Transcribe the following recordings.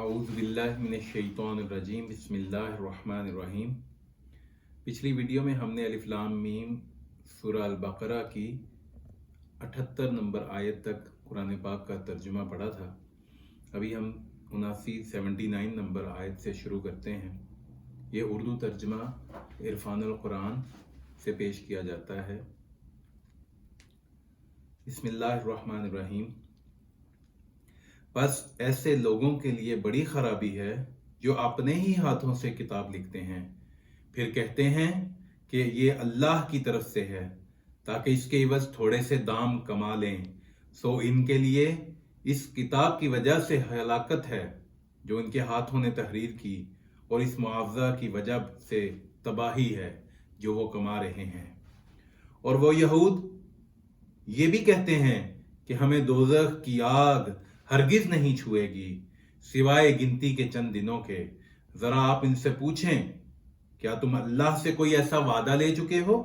अऊज़ु बिल्लाहि मिनश्शैतानिर्रजीम बिस्मिल्लाहिर्रहमानिर्रहीम। पिछली वीडियो में हमने अलिफ लाम मीम सूरह अल-बक़रा की 78 नंबर आयत तक कुरान पाक का तर्जुमा पढ़ा था। अभी हम 79 नंबर आयत से शुरू करते हैं। ये उर्दू तर्जुमा इरफानुल कुरान से पेश किया जाता है। बिस्मिल्लाहिर्रहमानिर्रहीम। बस ऐसे लोगों के लिए बड़ी खराबी है जो अपने ही हाथों से किताब लिखते हैं, फिर कहते हैं कि ये अल्लाह की तरफ से है ताकि इसके इवज़ थोड़े से दाम कमा लें। सो इनके लिए इस किताब की वजह से हलाकत है जो इनके हाथों ने तहरीर की, और इस मुआवजा की वजह से तबाही है जो वो कमा रहे हैं। और वो यहूद ये भी कहते हैं कि हमें दोज़ख की आग हरगिज नहीं छुएगी सिवाय गिनती के चंद दिनों के। जरा आप इनसे पूछें, क्या तुम अल्लाह से कोई ऐसा वादा ले चुके हो?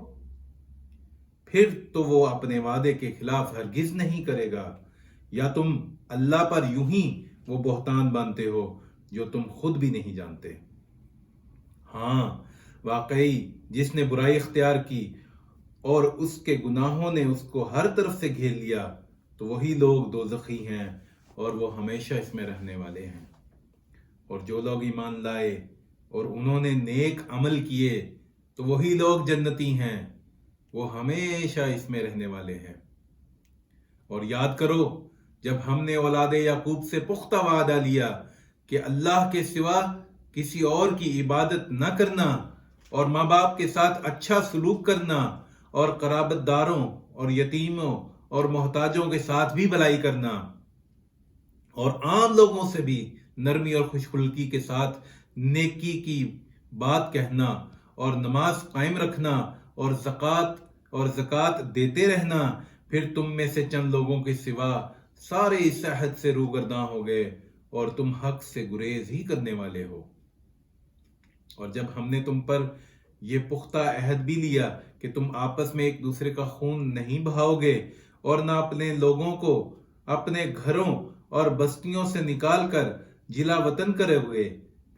फिर तो वो अपने वादे के खिलाफ हरगिज नहीं करेगा, या तुम अल्लाह पर यूं ही वो बहतान बांधते हो जो तुम खुद भी नहीं जानते। हाँ, वाकई जिसने बुराई इख्तियार की और उसके गुनाहों ने उसको हर तरफ से घेर लिया, तो वही लोग दोज़खी हैं और वो हमेशा इसमें रहने वाले हैं। और जो लोग ईमान लाए और उन्होंने नेक अमल किए, तो वही लोग जन्नती हैं, वो हमेशा इसमें रहने वाले हैं। और याद करो, जब हमने औलादे याकूब से पुख्ता वादा लिया कि अल्लाह के सिवा किसी और की इबादत न करना, और माँ बाप के साथ अच्छा सलूक करना, और कराबतदारों और यतीमों और मोहताजों के साथ भी भलाई करना, और आम लोगों से भी नरमी और खुशखुल्की के साथ नेकी की बात कहना, और नमाज कायम रखना, और ज़कात देते रहना, फिर तुम में से चंद लोगों के सिवा सारे इस अहद से रूगर्दां हो गए और तुम हक से गुरेज ही करने वाले हो। और जब हमने तुम पर यह पुख्ता अहद भी लिया कि तुम आपस में एक दूसरे का खून नहीं बहाओगे और ना अपने लोगों को अपने घरों और बस्तियों से निकाल कर जिला वतन करोगे,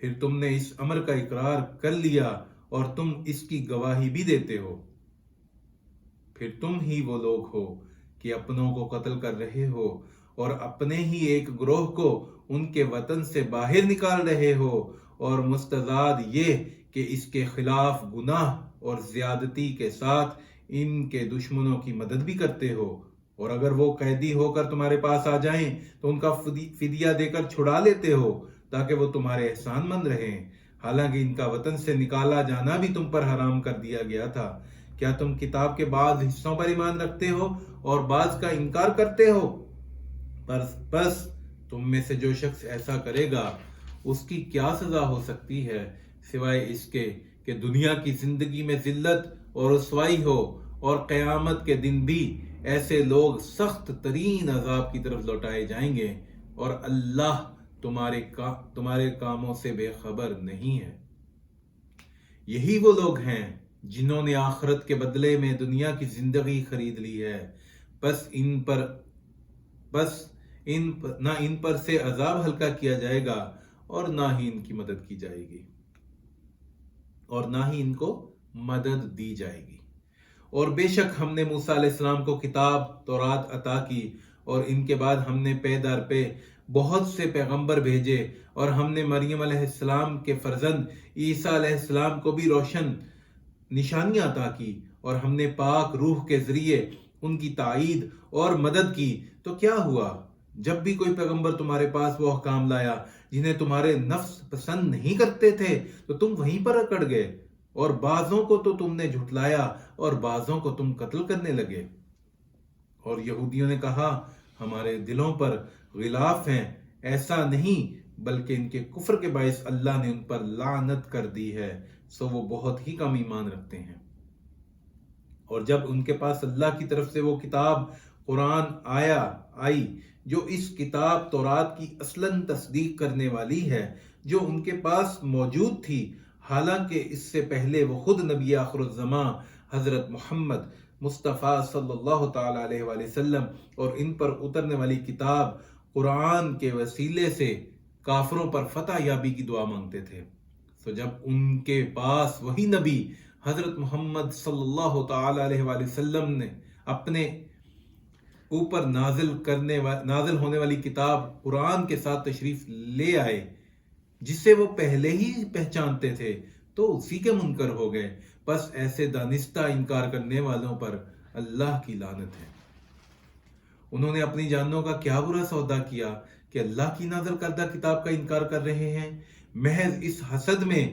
फिर तुमने इस अमर का इकरार कर लिया और तुम इसकी गवाही भी देते हो, फिर तुम ही वो लोग हो कि अपनों को कत्ल कर रहे हो और अपने ही एक ग्रोह को उनके वतन से बाहर निकाल रहे हो, और मुस्तजाद ये कि इसके खिलाफ गुनाह और ज्यादती के साथ इनके दुश्मनों की मदद भी करते हो। और अगर वो कैदी होकर तुम्हारे पास आ जाएं तो उनका फिदिया देकर छुड़ा लेते हो ताकि वो तुम्हारे एहसानमंद रहें, हालांकि इनका वतन से निकाला जाना भी तुम पर हराम कर दिया गया था। क्या तुम किताब के बाज़ हिस्सों पर ईमान रखते हो और बाज़ का इनकार करते हो? बस तुम में से जो शख्स ऐसा करेगा उसकी क्या सजा हो सकती है सिवाय इसके कि दुनिया की जिंदगी में जिल्लत और रुसवाई हो, और क़यामत के दिन भी ऐसे लोग सख्त तरीन अजाब की तरफ लौटाए जाएंगे, और अल्लाह तुम्हारे कामों से बेखबर नहीं है। यही वो लोग हैं जिन्होंने आखिरत के बदले में दुनिया की जिंदगी खरीद ली है। बस इन पर से अजाब हल्का किया जाएगा और ना ही इनकी मदद की जाएगी और ना ही इनको मदद दी जाएगी। और बेशक हमने मूसा अलैहिस्सलाम को किताब तौरात अता की, और इनके बाद हमने पे दर पे बहुत से पैगंबर भेजे, और हमने मरियम अलैहिस्सलाम के फर्जंद ईसा अलैहिस्सलाम को भी रोशन निशानियां अता की, और हमने पाक रूह के जरिए उनकी ताईद और मदद की। तो क्या हुआ जब भी कोई पैगंबर तुम्हारे पास वो अहकाम लाया जिन्हें तुम्हारे नफ्स पसंद नहीं करते थे, तो तुम वहीं पर अकड़ गए, और बाजों को तो तुमने झुटलाया और बाजों को तुम कत्ल करने लगे। और यहूदियों ने कहा, हमारे दिलों पर गिलाफ हैं। ऐसा नहीं, बल्कि इनके कुफ्र के बायस अल्लाह ने उन पर लानत कर दी है, सो वो बहुत ही कम ईमान रखते हैं। और जब उनके पास अल्लाह की तरफ से वो किताब कुरान आई जो इस किताब तौरात की असलन तस्दीक करने वाली है, जो उनके पास मौजूद थी, हालांकि इससे पहले वो खुद नबी आखिरुज़्ज़मा हजरत मोहम्मद मुस्तफ़ा सल्लल्लाहु ताला अलैहि वसल्लम और इन पर उतरने वाली किताब कुरान के वसीले से کافروں پر فتح یابی کی دعا مانگتے تھے۔ تو جب ان کے پاس وہی نبی حضرت محمد صلی اللہ تعالی علیہ وآلہ وسلم نے اپنے اوپر نازل ہونے والی کتاب قرآن کے ساتھ تشریف لے آئے، جسے وہ پہلے ہی پہچانتے تھے، تو اسی کے منکر ہو گئے۔ بس ایسے دانستہ انکار کرنے والوں پر اللہ کی لعنت ہے۔ انہوں نے اپنی جانوں کا کیا برا سودا کیا کہ اللہ کی نازل کردہ کتاب کا انکار کر رہے ہیں، محض اس حسد میں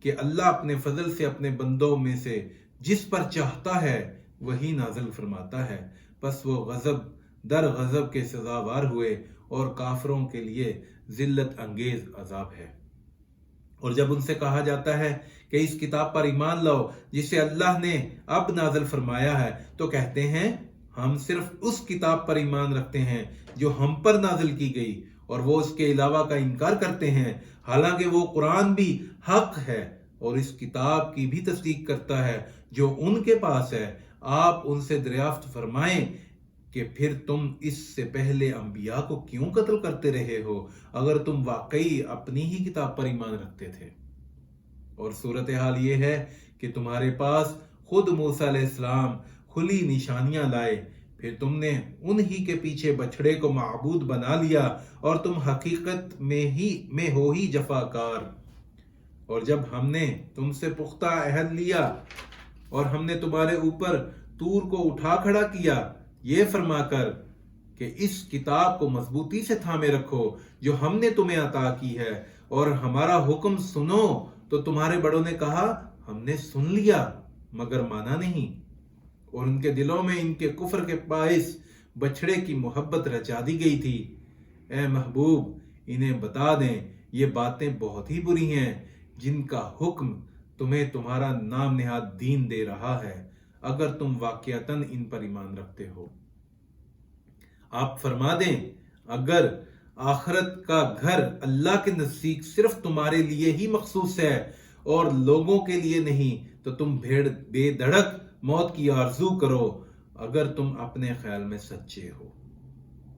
کہ اللہ اپنے فضل سے اپنے بندوں میں سے جس پر چاہتا ہے وہی نازل فرماتا ہے۔ پس وہ غضب در غضب کے سزاوار ہوئے اور کافروں کے لیے ذلت انگیز عذاب ہے۔ اور جب ان سے کہا جاتا ہے کہ اس کتاب پر ایمان لاؤ جسے اللہ نے اب نازل فرمایا ہے، تو کہتے ہیں ہم صرف اس کتاب پر ایمان رکھتے ہیں جو ہم پر نازل کی گئی، اور وہ اس کے علاوہ کا انکار کرتے ہیں، حالانکہ وہ قرآن بھی حق ہے اور اس کتاب کی بھی تصدیق کرتا ہے جو ان کے پاس ہے۔ آپ ان سے دریافت فرمائیں کہ پھر تم اس سے پہلے انبیاء کو کیوں قتل کرتے رہے ہو اگر تم واقعی اپنی ہی کتاب پر ایمان رکھتے تھے؟ اور صورتحال یہ ہے کہ تمہارے پاس خود موسیٰ علیہ السلام کھلی نشانیاں لائے، پھر تم نے انہی کے پیچھے بچھڑے کو معبود بنا لیا اور تم حقیقت میں ہو ہی جفاکار۔ اور جب ہم نے تم سے پختہ عہد لیا اور ہم نے تمہارے اوپر طور کو اٹھا کھڑا کیا، یہ فرما کر کہ اس کتاب کو مضبوطی سے تھامے رکھو جو ہم نے تمہیں عطا کی ہے، اور ہمارا حکم سنو، تو تمہارے بڑوں نے کہا ہم نے سن لیا مگر مانا نہیں، اور ان کے دلوں میں ان کے کفر کے باعث بچھڑے کی محبت رچا دی گئی تھی۔ اے محبوب، انہیں بتا دیں یہ باتیں بہت ہی بری ہیں جن کا حکم تمہیں تمہارا نام نہاد دین دے رہا ہے، اگر تم واقعتاً ان پر ایمان رکھتے ہو۔ آپ فرما دیں اگر آخرت کا گھر اللہ کے نزدیک صرف تمہارے لیے ہی مخصوص ہے اور لوگوں کے لیے نہیں، تو تم بے دھڑک موت کی آرزو کرو اگر تم اپنے خیال میں سچے ہو۔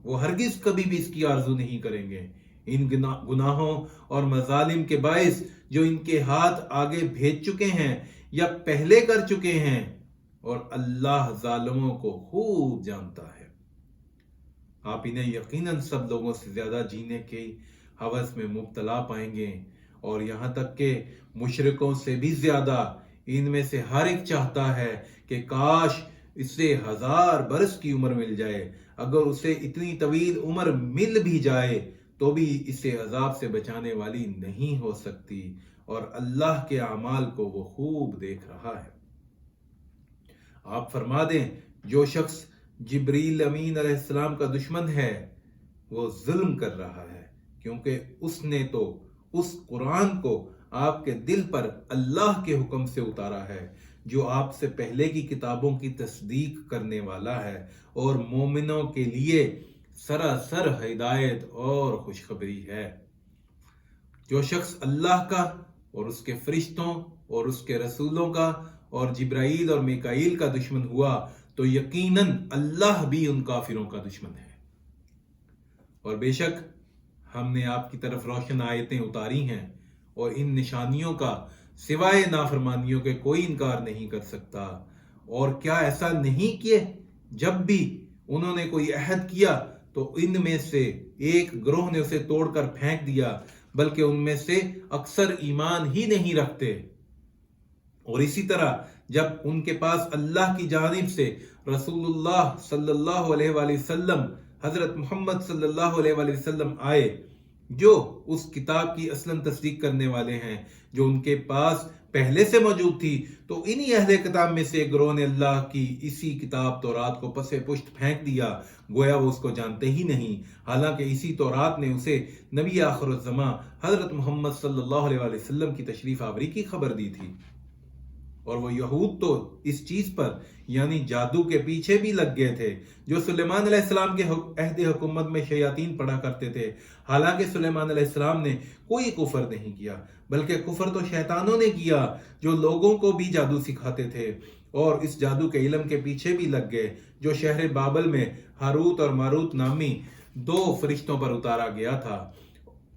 وہ ہرگز کبھی بھی اس کی آرزو نہیں کریں گے۔ ان گناہوں اور مظالم کے باعث جو ان کے ہاتھ آگے بھیج چکے ہیں یا پہلے کر چکے ہیں، اور اللہ ظالموں کو خوب جانتا ہے۔ آپ انہیں یقیناً سب لوگوں سے زیادہ جینے کی ہوس میں مبتلا پائیں گے، اور یہاں تک کہ مشرکوں سے بھی زیادہ ان میں سے ہر ایک چاہتا ہے کہ کاش اسے 1000 برس کی عمر مل جائے۔ اگر اسے اتنی طویل عمر مل بھی جائے تو بھی اسے عذاب سے بچانے والی نہیں ہو سکتی، اور اللہ کے اعمال کو وہ خوب دیکھ رہا ہے۔ آپ فرما دیں جو شخص جبریل امین علیہ السلام کا دشمن ہے وہ ظلم کر رہا ہے، کیونکہ اس نے تو اس قرآن کو آپ کے دل پر اللہ کے حکم سے اتارا ہے جو آپ سے پہلے کی کتابوں کی تصدیق کرنے والا ہے، اور مومنوں کے لیے سراسر ہدایت اور خوشخبری ہے۔ جو شخص اللہ کا اور اس کے فرشتوں اور اس کے رسولوں کا اور جبرائیل اور میکائیل کا دشمن ہوا تو یقیناً اللہ بھی ان کافروں کا دشمن ہے۔ اور بے شک ہم نے آپ کی طرف روشن آیتیں اتاری ہیں، اور ان نشانیوں کا سوائے نافرمانیوں کے کوئی انکار نہیں کر سکتا۔ اور کیا ایسا نہیں کہ جب بھی انہوں نے کوئی عہد کیا تو ان میں سے ایک گروہ نے اسے توڑ کر پھینک دیا، بلکہ ان میں سے اکثر ایمان ہی نہیں رکھتے۔ اور اسی طرح جب ان کے پاس اللہ کی جانب سے رسول اللہ صلی اللہ علیہ وآلہ وسلم، حضرت محمد صلی اللہ علیہ وآلہ وسلم آئے جو اس کتاب کی اصلاً تصدیق کرنے والے ہیں جو ان کے پاس پہلے سے موجود تھی، تو انہی اہل کتاب میں سے ایک گروہ نے اللہ کی اسی کتاب تورات کو پس پشت پھینک دیا، گویا وہ اس کو جانتے ہی نہیں، حالانکہ اسی تورات نے اسے نبی آخر الزماں حضرت محمد صلی اللہ علیہ وآلہ وسلم کی تشریف آوری کی خبر دی تھی۔ اور وہ یہود تو اس چیز پر یعنی جادو کے پیچھے بھی لگ گئے تھے جو سلیمان علیہ السلام کے عہد حکومت میں شیاطین پڑھا کرتے تھے، حالانکہ سلیمان علیہ السلام نے کوئی کفر نہیں کیا، بلکہ کفر تو شیطانوں نے کیا جو لوگوں کو بھی جادو سکھاتے تھے، اور اس جادو کے علم کے پیچھے بھی لگ گئے جو شہر بابل میں ہاروت اور ماروت نامی 2 فرشتوں پر اتارا گیا تھا،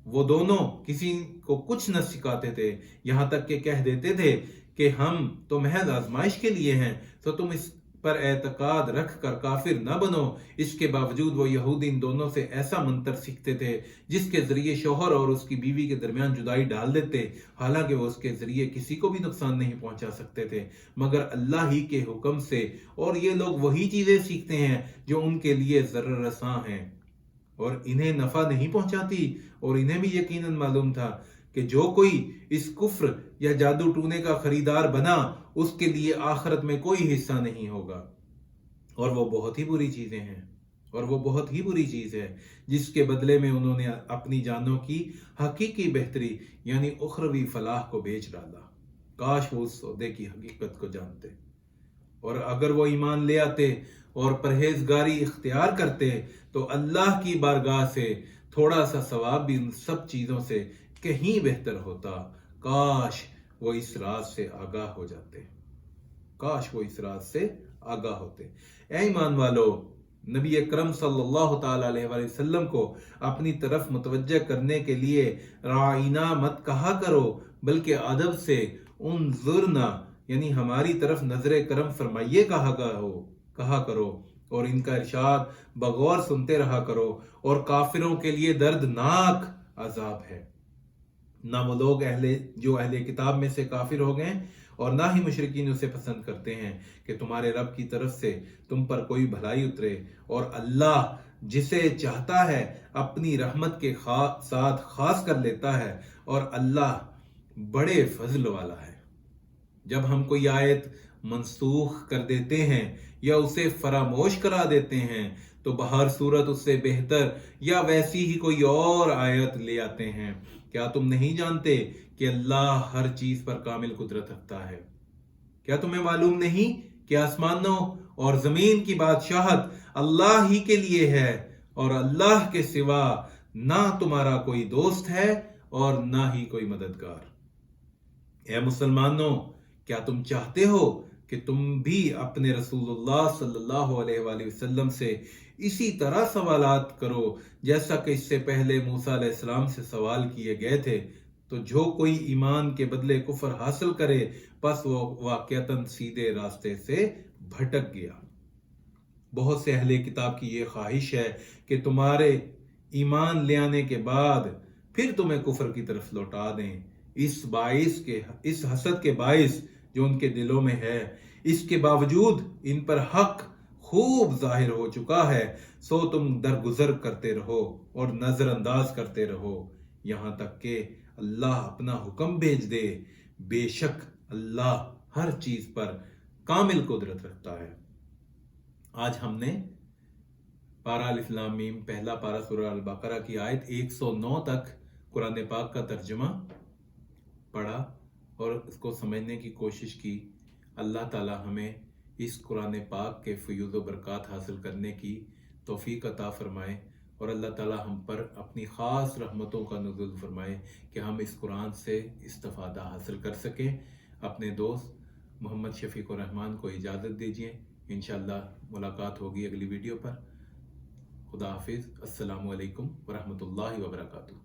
वो दोनों किसी को कुछ न सिखाते थे, यहाँ तक कि कह देते थे कि हम तो महज आजमाइश के लिए हैं, तो तुम इस पर एतकाद रख कर काफिर न बनो। इसके बावजूद वो यहूदी इन दोनों से ऐसा मंत्र सीखते थे जिसके जरिए शौहर और उसकी बीवी के दरमियान जुदाई डाल देते, हालांकि वो उसके जरिए किसी को भी नुकसान नहीं पहुंचा सकते थे मगर अल्लाह ही के हुक्म से। और ये लोग वही चीजें सीखते हैं जो उनके लिए ज़र्र रसां हैं और इन्हें नफा नहीं पहुंचाती। और इन्हें भी यकीनन मालूम था कि जो कोई इस कुफ्र या जादू टूने का खरीदार बना उसके लिए आखिरत में कोई हिस्सा नहीं होगा। और वो बहुत ही बुरी चीजें हैं, और वो बहुत ही बुरी चीज है जिसके बदले में उन्होंने अपनी जानों की हकीकी बेहतरी यानी उखरवी फलाह को बेच डाला। काश वो उस सौदे की हकीकत को जानते, और अगर वो ईमान ले आते और परहेजगारी इख्तियार करते तो अल्लाह की बारगाह से थोड़ा सा सवाब भी उन सब चीजों से कहीं बेहतर होता। काश वो इस राज से आगाह हो जाते, काश वो इस राज से आगाह होते। ऐ ईमान वालो, नबी अकरम सल्लल्लाहु ताला अलैहि वसल्लम को अपनी तरफ मुतवज्जह करने के लिए राइना मत कहा करो, बल्कि अदब से उन्जुरना यानी हमारी तरफ नजर करम फरमाइए कहा करो। और इनका इरशाद बगौर सुनते रहा करो। और काफिरों के लिए दर्दनाक अजाब है। ना वो लोग जो अहले किताब में से काफिर हो गए और ना ही मुशरिकीन उसे पसंद करते हैं कि तुम्हारे रब की तरफ से तुम पर कोई भलाई उतरे। और अल्लाह जिसे चाहता है अपनी रहमत के साथ खास कर लेता है, और अल्लाह बड़े फजल वाला है। जब हम कोई आयत मनसूख कर देते हैं या उसे फरामोश करा देते हैं तो बहर सूरत उससे बेहतर या वैसी ही कोई और आयत ले आते हैं। क्या तुम नहीं जानते कि अल्लाह हर चीज पर कामिल कुदरत रखता है? क्या तुम्हें मालूम नहीं कि आसमानों और जमीन की बादशाहत अल्लाह ही के लिए है और अल्लाह के सिवा ना तुम्हारा कोई दोस्त है और ना ही कोई मददगार। ऐ मुसलमानों, क्या तुम चाहते हो कि तुम भी अपने रसूलुल्लाह सल्लल्लाहु अलैहि वसल्लम से इसी तरह सवालात करो जैसा कि इससे पहले मूसा अलैहिस्सलाम से सवाल किए गए थे? तो जो कोई ईमान के बदले कुफर हासिल करे बस वो वाकयातन सीधे रास्ते से भटक गया। बहुत से अहले किताब की ये ख्वाहिश है कि तुम्हारे ईमान ले आने के बाद फिर तुम्हें कुफर की तरफ लौटा दें। इस हसद के बाइस जो उनके दिलों में है, इसके बावजूद इन पर हक खूब जाहिर हो चुका है, सो तुम दरगुजर करते रहो और नजरअंदाज करते रहो यहां तक कि अल्लाह अपना हुक्म भेज दे। बेशक अल्लाह हर चीज पर कामिल कुदरत रखता है। आज हमने पारा अलिफ लाम मीम पहला पारा सूरह अल बकरा की आयत 109 तक कुरान पाक का तर्जुमा पढ़ा और इसको समझने की कोशिश की। अल्लाह ताला हमें इस कुरान पाक के फयूज़ व बरक़ात हासिल करने की तौफीक अता फरमाए और अल्लाह ताला हम पर अपनी ख़ास रहमतों का नुज़ुल फरमाए कि हम इस कुरान से इस्तिफ़ादा हासिल कर सकें। अपने दोस्त मोहम्मद शफीक़ुर रहमान को इजाज़त दीजिए। इंशाअल्लाह मुलाकात होगी अगली वीडियो पर। खुदा हाफिज़। अस्सलामु अलैकुम व रहमतुल्लाहि व बरकातुहू।